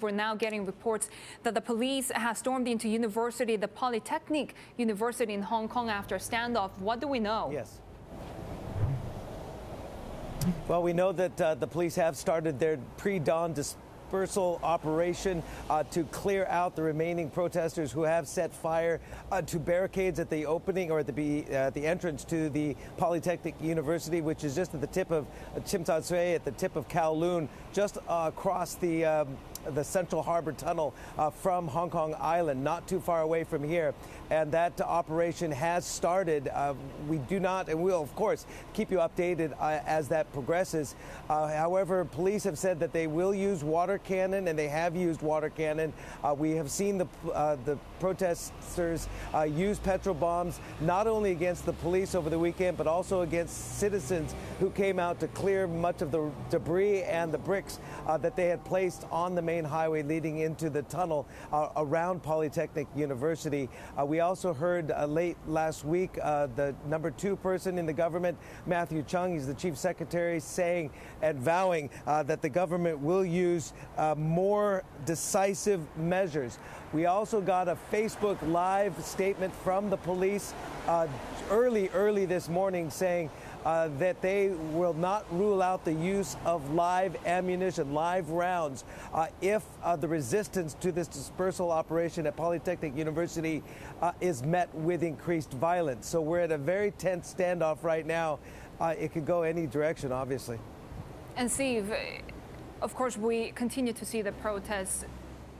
We're now getting reports that the police has stormed into the Polytechnic University in Hong Kong after a standoff. What do we know? Yes. Well, we know that the police have started their pre-dawn dispersal operation to clear out the remaining protesters who have set fire to barricades at the opening or at the entrance to the Polytechnic University, which is just at the tip of Tsim Sha Tsui, at the tip of Kowloon, just across the Central Harbor Tunnel from Hong Kong Island, not too far away from here. And that operation has started. We do not, and we'll, of course, keep you updated as that progresses. However, police have said that they will use water cannon, and they have used water cannon. We have seen the protesters use petrol bombs, not only against the police over the weekend, but also against citizens who came out to clear much of the debris and the bricks that they had placed on the main highway leading into the tunnel around Polytechnic University. We also heard late last week the number 2 person in the government, Matthew Chung, he's the chief secretary, saying and vowing that the government will use more decisive measures. We also got a Facebook Live statement from the police early this morning saying that they will not rule out the use of live ammunition, live rounds, if the resistance to this dispersal operation at Polytechnic University is met with increased violence. So we're at a very tense standoff right now. It could go any direction, obviously. And Steve, of course, we continue to see the protests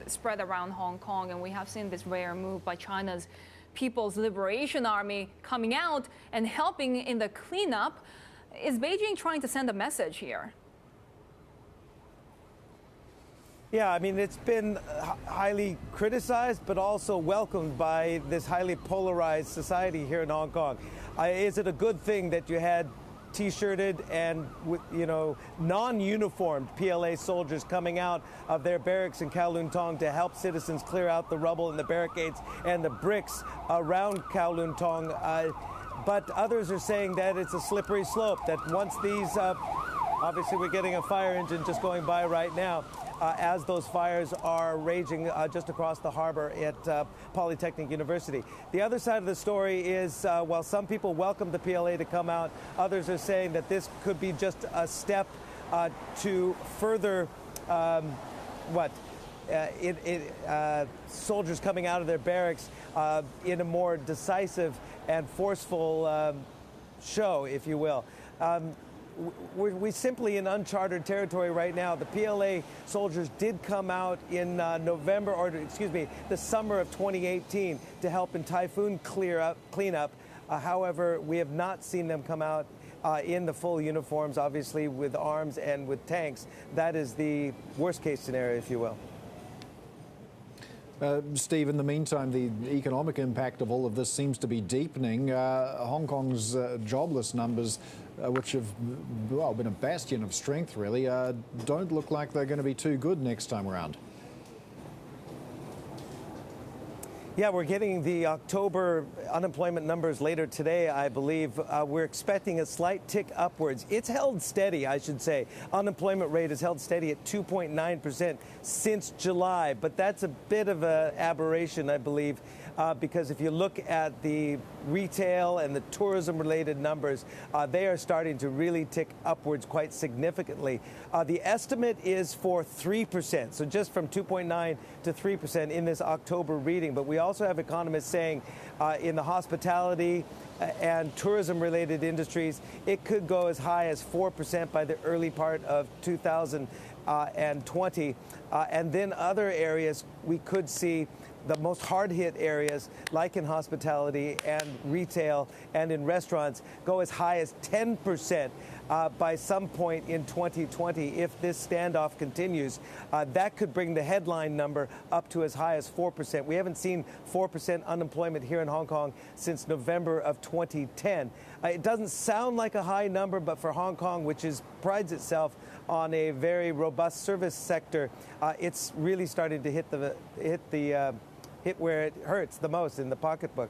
spread around Hong Kong, and we have seen this rare move by China's People's Liberation Army coming out and helping in the cleanup. Is Beijing trying to send a message here? Yeah, I mean, it's been highly criticized, but also welcomed by this highly polarized society here in Hong Kong. Is it a good thing that you had T-shirted and, non-uniformed PLA soldiers coming out of their barracks in Kowloon Tong to help citizens clear out the rubble and the barricades and the bricks around Kowloon Tong? But others are saying that it's a slippery slope, that once these, obviously we're getting a fire engine just going by right now, as those fires are raging just across the harbor at Polytechnic University. The other side of the story is, while some people welcome the PLA to come out, others are saying that this could be just a step to further soldiers coming out of their barracks in a more decisive and forceful show, if you will. We're simply in uncharted territory right now. The PLA soldiers did come out in the summer of 2018 to help in typhoon cleanup. However, we have not seen them come out in the full uniforms, obviously with arms and with tanks. That is the worst case scenario, if you will. Steve, in the meantime, the economic impact of all of this seems to be deepening. Hong Kong's jobless numbers, which have been a bastion of strength, really, don't look like they're going to be too good next time around. Yeah, we're getting the October unemployment numbers later today, I believe. We're expecting a slight tick upwards. It's held steady, I should say. Unemployment rate is held steady at 2.9% since July, but that's a bit of an aberration, I believe, because if you look at the retail and the tourism-related numbers, they are starting to really tick upwards quite significantly. The estimate is for 3%, so just from 2.9 to 3% in this October reading, but we also have economists saying in the hospitality and tourism-related industries, it could go as high as 4% by the early part of 2020. And then other areas, we could see the most hard-hit areas, like in hospitality and retail and in restaurants, go as high as 10% by some point in 2020. If this standoff continues, that could bring the headline number up to as high as 4%. We haven't seen 4% unemployment here in Hong Kong since November of 2010. It doesn't sound like a high number, but for Hong Kong, which prides itself on a very robust service sector, it's really starting to hit where it hurts the most in the pocketbook.